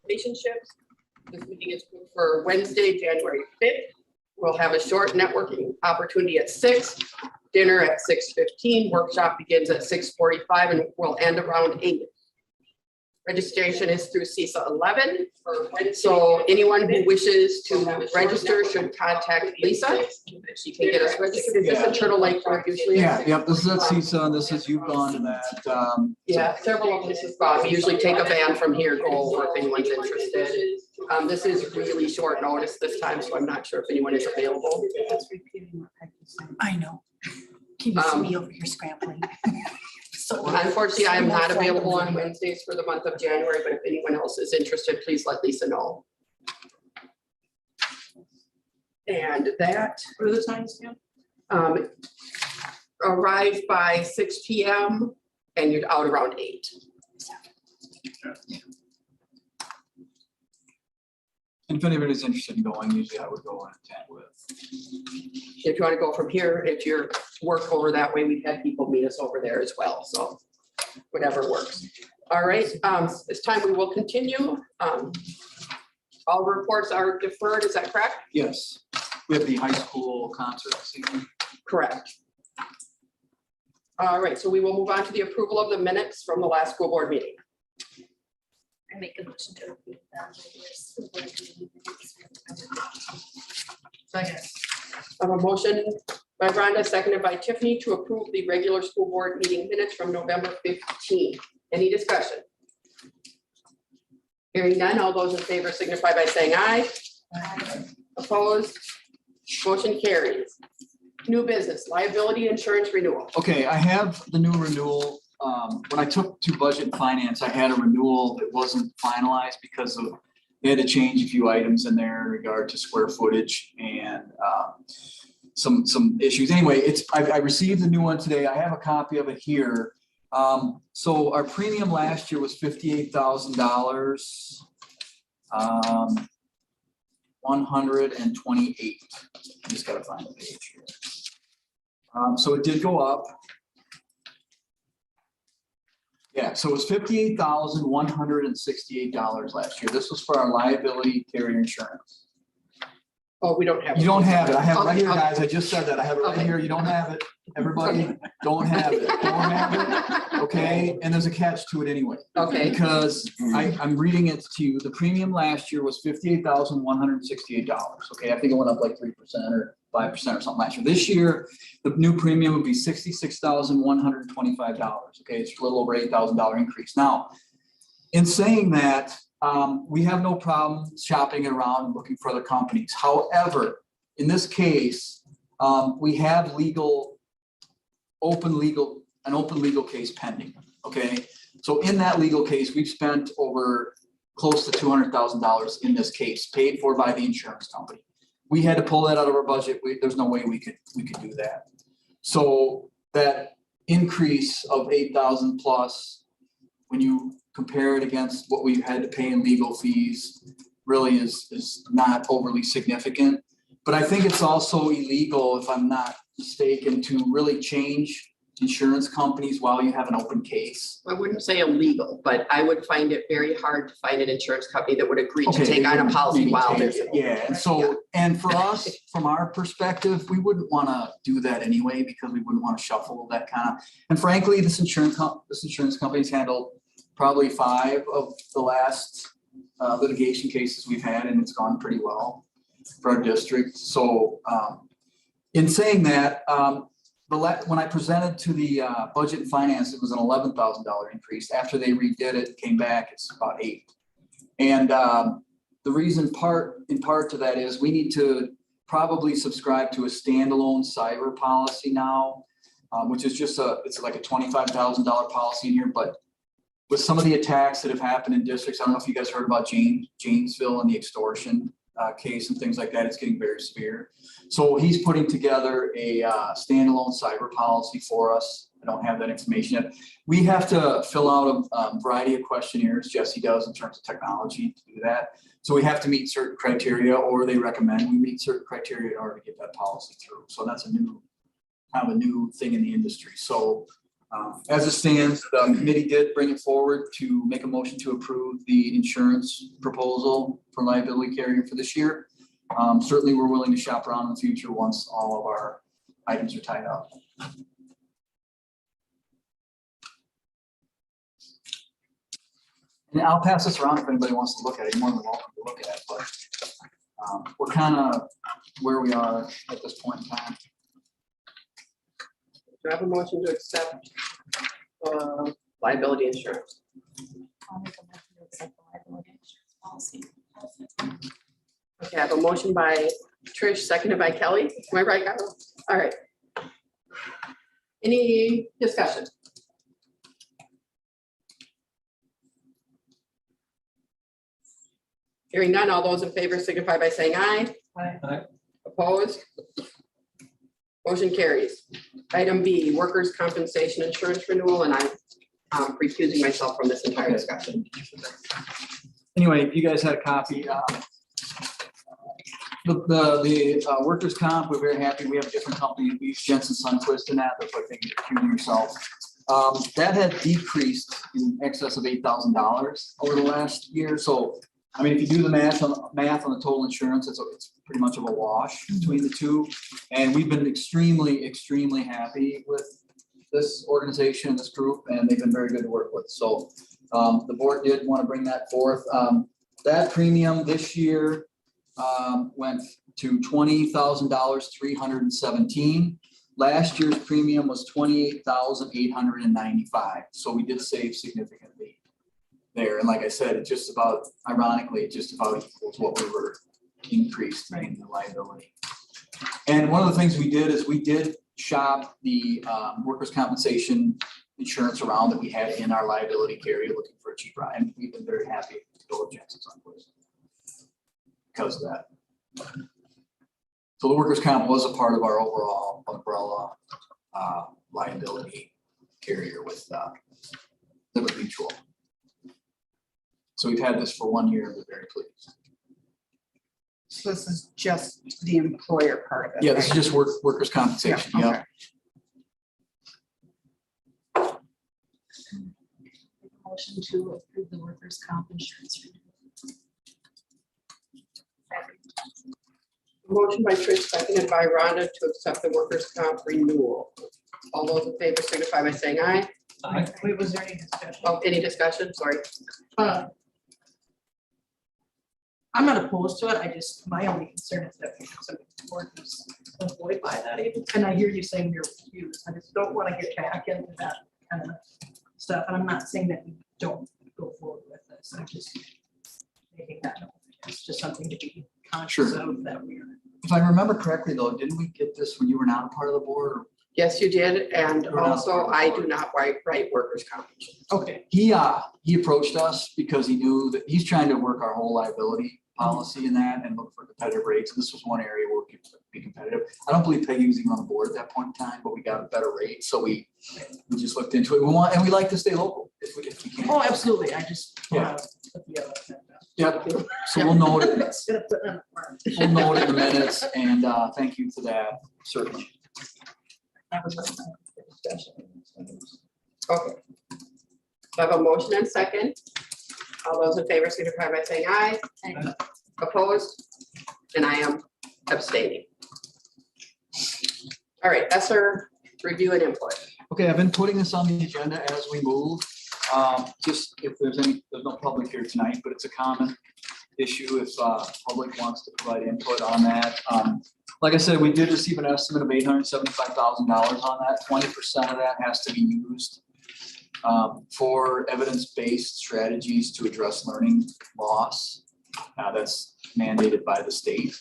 relationships. This meeting is for Wednesday, January 5th. We'll have a short networking opportunity at 6, dinner at 6:15, workshop begins at 6:45, and will end around 8. Registration is through CISA 11. So anyone who wishes to register should contact Lisa. She can get us registered. Is this a Turtle Lake where it usually is? Yeah, yep, this is at CISA, and this is, you've gone to that. Yeah, several of this is gone. We usually take a van from here, go over if anyone's interested. This is really short notice this time, so I'm not sure if anyone is available. I know. Can you see me over here scrambling? So Unfortunately, I am not available on Wednesdays for the month of January, but if anyone else is interested, please let Lisa know. And that. What are the times, Sam? Arrive by 6 p.m. and you're out around 8. And if anybody's interested in going, usually I would go and attend with. If you want to go from here, if you're work over that way, we've had people meet us over there as well. So whatever works. All right, this time we will continue. All reports are deferred, is that correct? Yes, we have the high school concert this evening. Correct. All right, so we will move on to the approval of the minutes from the last school board meeting. I make a motion to approve Second. I have a motion by Rhonda, seconded by Tiffany, to approve the regular school board meeting minutes from November 15th. Any discussion? Hearing none, all those in favor signify by saying aye. Aye. Opposed? Motion carries. New business, liability insurance renewal. Okay, I have the new renewal. When I took to budget and finance, I had a renewal that wasn't finalized because of, they had to change a few items in there in regard to square footage and some issues. Anyway, I received the new one today. I have a copy of it here. So our premium last year was $58,000. 128. Just gotta find the page here. So it did go up. Yeah, so it was $58,168 last year. This was for our liability carrier insurance. Oh, we don't have. You don't have it. I have it right here, Okay. guys. I just said that. I have it right Okay. here. You don't have it. Everybody, don't have it. Don't have it. Okay, and there's a catch to it anyway. Okay, Because I'm reading it to you. The premium last year was $58,168. Okay, I think it went up like 3% or 5% or something last year. This year, the new premium would be $66,125. Okay, it's a little over $8,000 increase. Now, in saying that, we have no problem shopping it around and looking for other companies. However, in this case, we have an open legal case pending. Okay, so in that legal case, we've spent over close to $200,000 in this case, paid for by the insurance company. We had to pull that out of our budget. There's no way we could do that. So that increase of 8,000 plus, when you compare it against what we had to pay in legal fees, really is not overly significant. But I think it's also illegal, if I'm not mistaken, to really change insurance companies while you have an open case. I wouldn't say illegal, but I would find it very hard to find an insurance company that would agree to Okay, take they on a wouldn't policy maybe while take there's. it. Yeah, and so, and for us, from our perspective, we wouldn't want to do that anyway, because we wouldn't want to shuffle that kind of, and frankly, this insurance company's handled probably 5 of the last litigation cases we've had, and it's gone pretty well for our district. So in saying that, when I presented to the budget and finance, it was an $11,000 increase. After they redid it, came back, it's about 8. And the reason in part to that is we need to probably subscribe to a standalone cyber policy now, which is just it's like a $25,000 policy in here. But with some of the attacks that have happened in districts, I don't know if you guys heard about Janesville and the extortion case and things like that, it's getting very severe. So he's putting together a standalone cyber policy for us. I don't have that information yet. We have to fill out a variety of questionnaires. Jesse does in terms of technology to do that. So we have to meet certain criteria, or they recommend we meet certain criteria in order to get that policy through. So that's kind of a new thing in the industry. So As it stands, the committee did bring it forward to make a motion to approve the insurance proposal for liability carrier for this year. Certainly, we're willing to shop around in the future once all of our items are tied up. And I'll pass this around if anybody wants to look at it. You're more than welcome to look at it, but we're kind of where we are at this point in time. Do I have a motion to accept liability insurance? I'll make a motion to accept the liability insurance policy. Okay, I have a motion by Trish, seconded by Kelly. Am I right, Carol? All right. Any discussion? Hearing none, all those in favor signify by saying aye. Aye. Opposed? Motion carries. Item B, workers' compensation insurance renewal, and I'm recusing myself from this entire discussion. Anyway, you guys had a copy. The workers' comp, we're very happy. We have a different company. We use Jensen Sunquist in that. That's what I think you're accusing yourself. That had decreased in excess of $8,000 over the last year. So, I mean, if you do the math on the total insurance, it's pretty much of a wash between the two. And we've been extremely, extremely happy with this organization, this group, and they've been very good to work with. So the board did want to bring that forth. That premium this year went to $20,317. Last year's premium was $28,895. So we did save significantly there. And like I said, it just about, ironically, it just about equals what we were increased in the liability. And one of the things we did is we did shop the workers' compensation insurance around that we had in our liability carrier looking for a cheaper, and we've been very happy to go with Jensen Sunquist because of that. So the workers' comp was a part of our overall umbrella liability carrier with Liberty Mutual. So we've had this for 1 year and we're very pleased. So this is just the employer part of it. Yeah, this is right? just workers' compensation. Yeah, Yeah. okay. Motion to approve the workers' comp insurance renewal. Motion by Trish, seconded by Rhonda to accept the workers' comp renewal. All those in favor signify by saying aye. Wait, was there any discussion? Oh, any discussion? Sorry. I'm not opposed to it. I just, my only concern is that some workers avoid by that even. And I hear you saying you're refused. I just don't want to get back into that kind of stuff. And I'm not saying that we don't go forward with this. I'm just making that known. It's just something to be conscious of that we're. If I remember correctly, though, didn't we get this when you were not a part of the board? Or Yes, you did. And You're not also, part of the I board. do not write workers' comp. Okay. he approached us because he knew that he's trying to work our whole liability policy in that and look for competitive rates. And this was one area where we could be competitive. I don't believe Peggy was even on the board at that point in time, but we got a better rate. So we just looked into it. We like to stay local if we can. Oh, absolutely. I just. Yeah. Put the other thing down. Yep. So we'll note it. Instead of putting it on the farm. We'll note it in the minutes, and thank you for that, certainly. That was my discussion. Okay. So I have a motion and second. All those in favor signify by saying aye. Aye. Opposed? And I am abstaining. All right, ESER review and input. Okay, I've been putting this on the agenda as we move. Just if there's no public here tonight, but it's a common issue if public wants to provide input on that. Like I said, we did receive an estimate of $875,000 on that. 20% of that has to be used for evidence-based strategies to address learning loss. That's mandated by the state.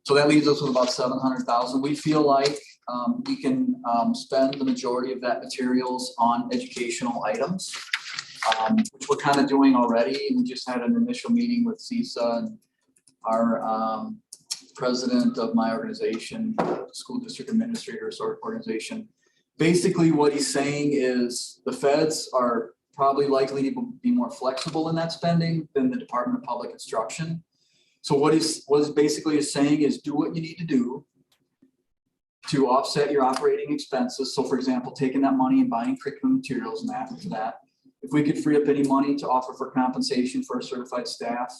So that leaves us with about $700,000. We feel like we can spend the majority of that materials on educational items, which we're kind of doing already. We just had an initial meeting with CISA and our president of my organization, the school district administrators organization. Basically, what he's saying is the feds are probably likely to be more flexible in that spending than the Department of Public Instruction. So what he's basically saying is do what you need to do to offset your operating expenses. So for example, taking that money and buying curriculum materials and that for that. If we could free up any money to offer for compensation for our certified staff,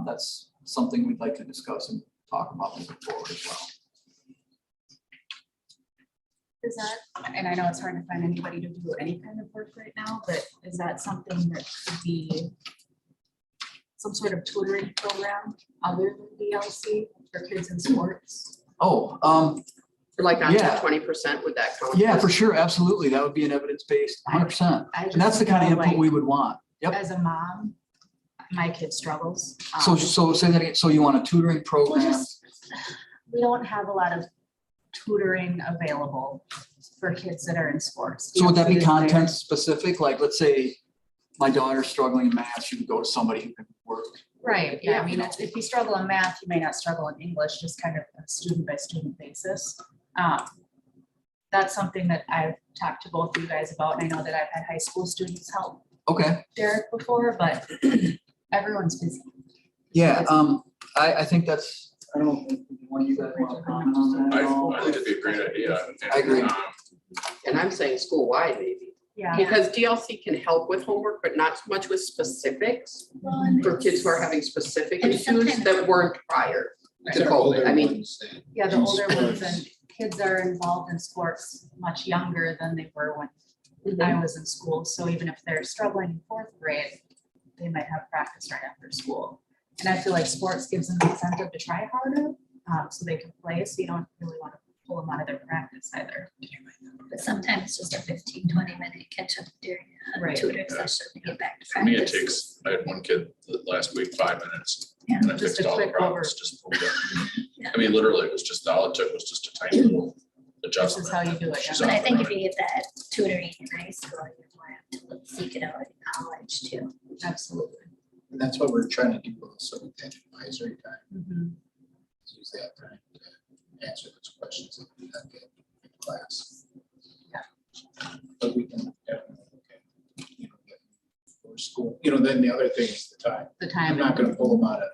that's something we'd like to discuss and talk about moving forward as well. Is that, and I know it's hard to find anybody to do any kind of work right now, but is that something that could be some sort of tutoring program other than DLC for kids in sports? Oh, Like on Yeah. 20%, would that count? yeah, for sure. Absolutely. That would be an evidence-based 100%. I And that's the just kind of feel input like we would want. Yep. As a mom, my kid struggles. So say that again. So you want a tutoring Well, program? just, we don't have a lot of tutoring available for kids that are in sports. So would that be DLC is there. content specific? Like, let's say my daughter's struggling in math, she would go to somebody who can work. Right, yeah, Yeah. I mean, if you struggle in math, you may not struggle in English, just kind of a student by student basis. That's something that I've talked to both of you guys about, and I know that I've had high school students help Okay, Derek before, but everyone's busy. yeah, I think that's, I don't know, if one of you guys want to comment on that at all? I think it'd be a great idea. I agree. And I'm saying school-wide maybe, Yeah, because DLC can help with homework, but not so much with specifics for kids who are having specific And issues sometimes- that weren't prior to Right. COVID. I mean, yeah, the older ones and kids are involved in sports much younger than they were when I was in school. So even if they're struggling in fourth grade, they might have practice right after school. And I feel like sports gives them the incentive to try harder, so they can play, so you don't really want to pull them out of their practice either. But sometimes just a 15-20 minute catch up during a Right. tutoring session to get back to For me, it practice. takes, I had one kid last week, 5 minutes. Yeah. And I Just fixed a all the quick problems, just pulled it. Yeah. I mean, literally, it was just, all it took was just a tiny little This adjustment. is how you do it. She's yeah. But I off think and if you get that tutoring in high school, you're more apt to seek it out in college too. Absolutely. And that's what we're trying to do also with that advisory time, Mhm. use that time to answer those questions that we have in class. Yeah. But we can definitely look at, get for school, then the other thing is the time. The I'm time. not gonna pull them out of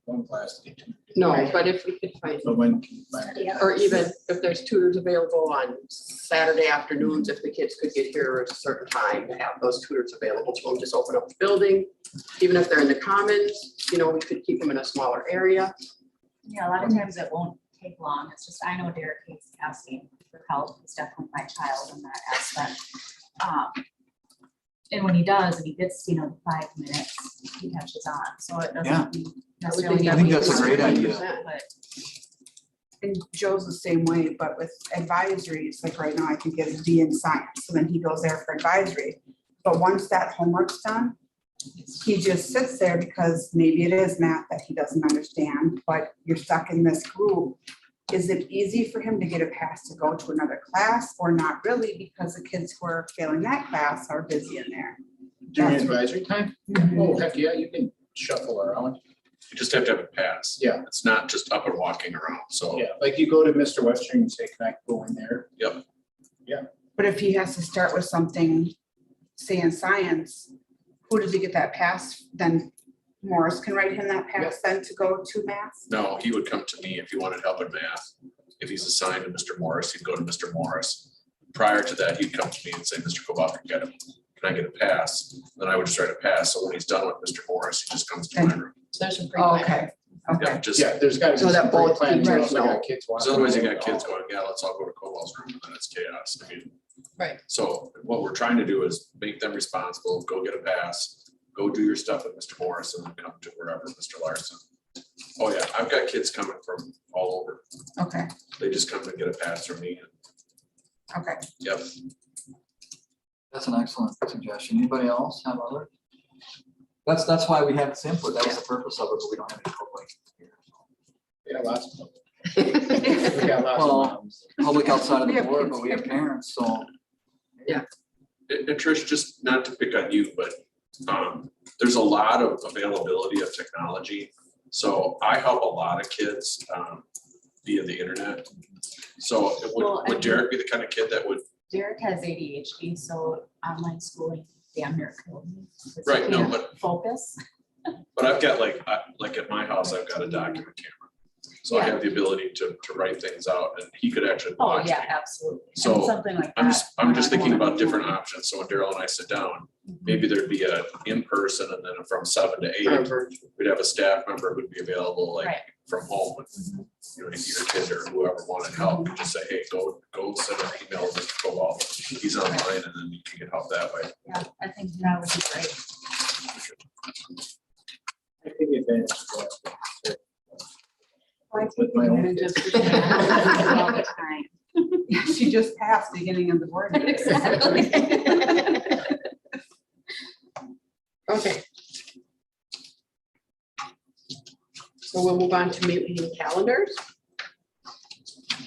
one class to get to. no, but if we could find, But when can you find Study it? hours. or even if there's tutors available on Saturday afternoons, if the kids could get here at a certain time, to have those tutors available to them, just open up the building. Even if they're in the commons, we could keep them in a smaller area. Yeah, a lot of times it won't take long. It's just, I know Derek hates asking for help. He's definitely my child in that aspect. And when he does, and he gets, 5 minutes, he catches on. So it Yeah. doesn't necessarily. I think that's a need great idea. 100%. But And Joe's the same way, but with advisories, like right now, I think it's D in science, so then he goes there for advisory. But once that homework's done, he just sits there because maybe it is math that he doesn't understand, but you're stuck in this group. Is it easy for him to get a pass to go to another class or not really, because the kids who are failing that class are busy in there? During That's- advisory time? Oh, heck yeah, you can shuffle around. You just have to have a pass. Yeah. It's not just up and walking around, so. Yeah, like you go to Mr. Western and say, can I go in there? But if he has to start with something, say in science, who does he get that pass? Then Morris can write him that pass then to go to math? No, he would come to me if he wanted help in math. If he's assigned to Mr. Morris, he'd go to Mr. Morris. Prior to that, he'd come to me and say, Mr. Kobach, can I get a pass? Then I would just write a pass. So when he's done with Mr. Morris, he just comes to my room. So there's some. Oh, okay, Yeah, okay. just, Yeah, there's gotta be. So that some both pre-planned, or else teachers I got know. kids because walking otherwise you around. got kids going, yeah, let's all go to Koval's room, and then it's chaos. I mean. Right. So what we're trying to do is make them responsible, go get a pass, go do your stuff with Mr. Morris, and then come to wherever, Mr. Larson. Oh yeah, I've got kids coming from all over. Okay, They just come and get a pass from me. okay. Yep. That's an excellent suggestion. Anybody else have other? That's why we have this input. That was the purpose of it, but we don't have any public here. Yeah, lots of them. We got lots of Well, moms. Public outside of We the have board, kids but we have here. parents, so. And Trish, just not to pick on you, but there's a lot of availability of technology. So I help a lot of kids via the internet. So Well, would Derek be the kind of kid that would, Derek has ADHD, so online schooling damn near killed me. 'cause he Right, no, can't but- Focus. but I've got like at my house, I've got a document camera. So I have the ability to write things out and he could actually Oh, watch. yeah, me. absolutely. And So, something like I'm that. I'm just thinking about one-on-one. different options. So when Daryl and I sit down, Mhm. maybe there'd be a in-person and then from 7 to 8, we'd have a staff member who'd be available like Right. from home. Mhm. You know, if your kid or whoever wanted help, you just say, hey, go send an email to Mr. Cobalt. He's online and then you can get help that way. Yeah, I think that would be great. I take advantage of that. I With take my own advantage kids. of- All the time. She just passed the beginning of the board. meeting. Exactly. Okay. So we'll move on to meeting calendars.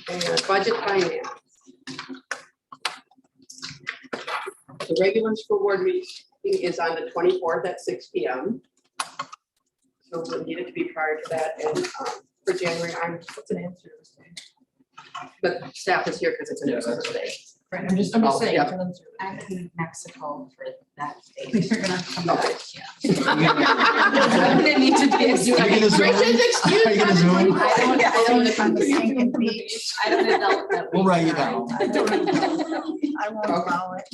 And budget finance. The regular school board meeting is on the 24th at 6 p.m. So we'll need it to be prior to that, and for January, What's an answer? the staff is here because it's an Yeah, extra that's day. Right, I'm just Oh, saying. yeah. for them to- I'm in Mexico for that day. You're gonna come Okay. back. I'm gonna need to be. Are you gonna Zoom? Richard's excuse Are you gonna on the Zoom? 24th. I don't live on the Sink same and beach. I don't know that. We'll write you down. I don't know. I won't allow it.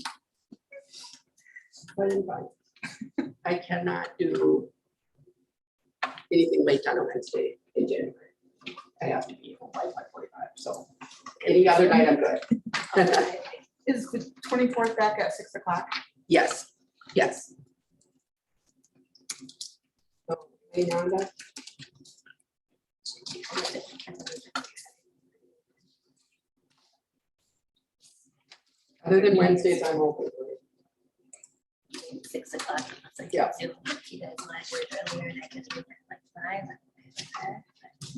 I cannot do anything late on a Wednesday in January. I have to be home by 5:45, so any other night I'm good. Is the 24th back at 6 o'clock? Yes, yes. So, any other? Other than Wednesdays, I'm open. 6 o'clock. unless I can Yeah. Zoom If you guys want to do it earlier and I can do it at like 5. I'm okay with that.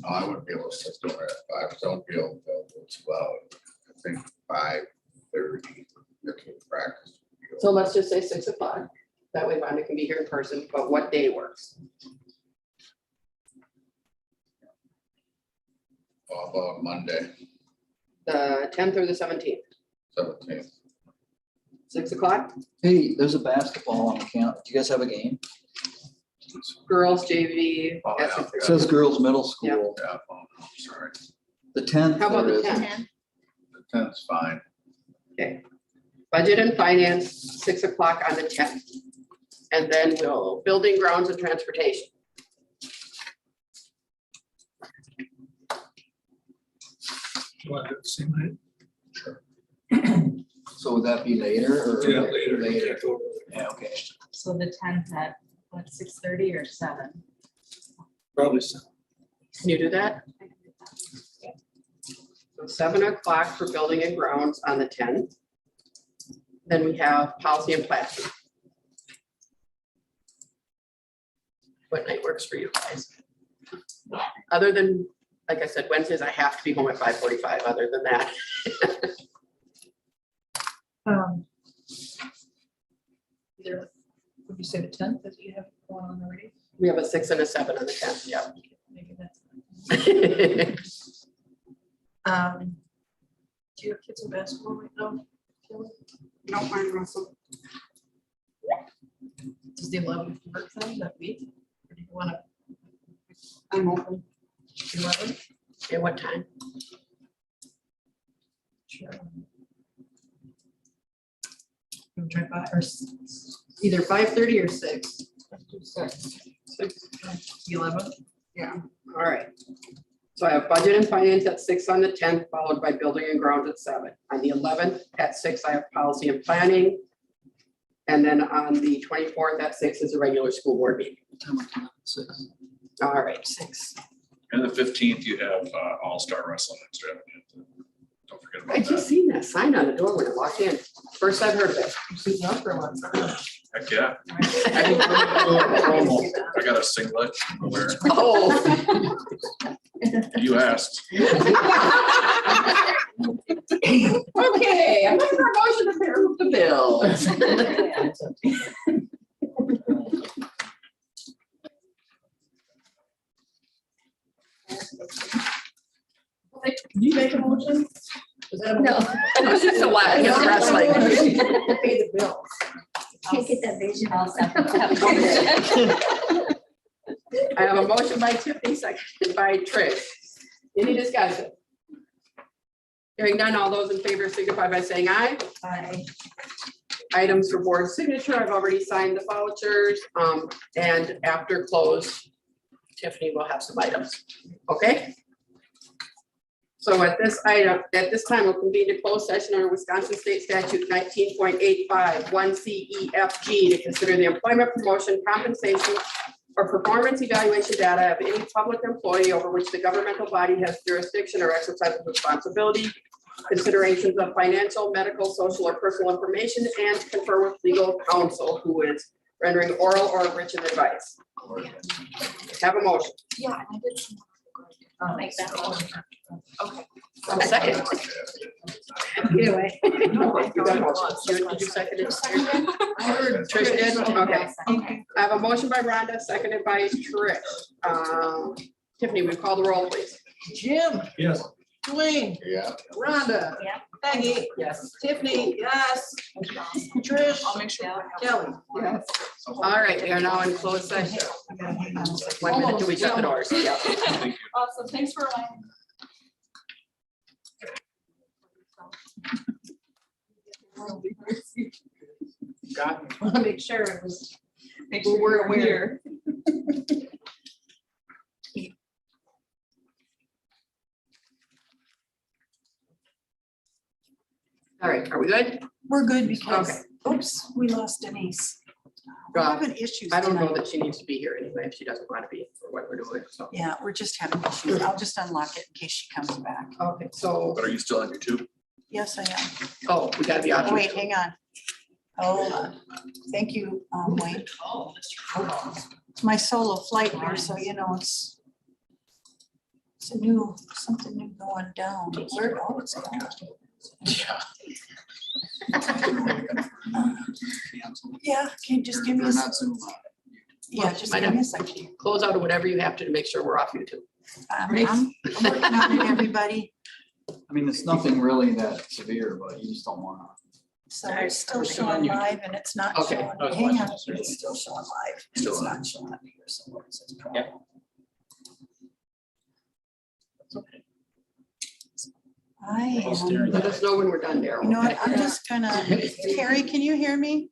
No, I wouldn't be able to sit there at 5, don't be able to, it's about, I think 5:30, your kid practice. So let's just say 6 o'clock. That way Rhonda can be here in person, but what day works? How about Monday, The 10th or the 17th? 17th? 6 o'clock? Hey, there's a basketball on the count. Do you guys have a game? Girls JV. Oh, at yeah. 6:30. It says girls middle school. Yeah, oh, sorry, The 10th. How about there the is. 10th? the 10th's fine. Budget and finance, 6 o'clock on the 10th. And then we'll, building grounds and transportation. Want to do the same night? Sure. So would that be later or? Yeah, later. Later. Yeah, okay. So the 10th at, what, 6:30 or 7? Probably so. Can you do that? So 7 o'clock for building and grounds on the 10th. Then we have policy and platform. What night works for you guys? Other than, like I said, Wednesdays, I have to be home at 5:45. Other than that, Either, would you say the 10th that you have going on already? we have a 6 and a 7 on the 10th, yeah. Maybe that's. Um, Do you have kids in basketball right now? Kelly? No, mine Russell. Does the 11th work then that week? Or do you want to I'm open. 11? Okay, what time? Sure. You wanna try 5 or either 5:30 or 6? Let's do 6. 6. The 11th? Yeah. All right. So I have budget and finance at 6 on the 10th, followed by building and grounds at 7. On the 11th at 6, I have policy and planning. And then on the 24th at 6 is a regular school board meeting. 6. All right, 6. And the 15th, you have All-Star Wrestling Extravaganza. Don't forget I about just that. seen that sign on the door when I walked in. First I've heard of it. I'm suiting up for one. Heck, yeah. I got a singlet to wear. Oh. You asked. Okay, I'm looking for a motion to approve the bills. Can you make a motion? Is that a No. motion? It's just a lot, it's wrestling. Pay the bills. Can't get that vision. I'll second that. I have a motion by Tiffany, seconded by Trish. Any discussion? Hearing none, all those in favor signify by saying aye. I, Items for board signature, I've already signed the vouchers, and after close, Tiffany will have some items, okay? So at this time, we'll convene to closed session under Wisconsin State Statute 19.85, 1CEFG to consider the employment, promotion, compensation, or performance evaluation data of any public employee over which the governmental body has jurisdiction or exercises responsibility, considerations of financial, medical, social, or personal information, and confer with legal counsel who is rendering oral or written advice. Have a motion. Yeah, I did some. I'll make that motion. A second. Either way. You got a motion. Did you second it? I heard Trish did? Okay. Okay. I have a motion by Rhonda, seconded by Trish. Tiffany, we call the roll, please. Jim, Yes. Dwayne, Yeah. Rhonda. Yeah. Peggy. Yes. Tiffany, yes. Trish. I'll make sure. Kelly. Yes. All right, we are now in closed session. 1 minute till we shut the doors. Yeah. Awesome, thanks for reminding. Got me. Want to make sure it was. Make sure we're you're aware. aware. All right, are we good? We're good Okay. because, oops, we lost Denise. We're Well, having issues I don't know tonight. that she needs to be here anyway, if she doesn't want to be for what we're doing, so. Yeah, we're just having issues. I'll just unlock it in case she comes back. Okay, so, But are you still on YouTube? Yes, I am. oh, we gotta be on. Oh, wait, hang on. Hold on. Thank you, Wayne. It's my solo flight here, so you know, it's something new going down. Where, oh, it's going. Yeah. Yeah, can you just give me a, They're not Zoom on it. yeah, just I give know. me a second. Close out or whatever you have to make sure we're off YouTube. I'm working on it, everybody. I mean, it's nothing really that severe, but you just don't wanna. So it's still showing live and it's not Okay. showing, hang on, it's still showing live, and Still it's on. not showing up here, so what is this problem? I am, Let us know when we're done, Daryl. you know what, okay? I'm just gonna, Carrie, can you hear me?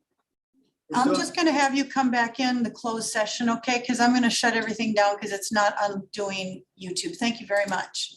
I'm just gonna have you come back in the closed session, okay, because I'm gonna shut everything down because it's not undoing YouTube, thank you very much.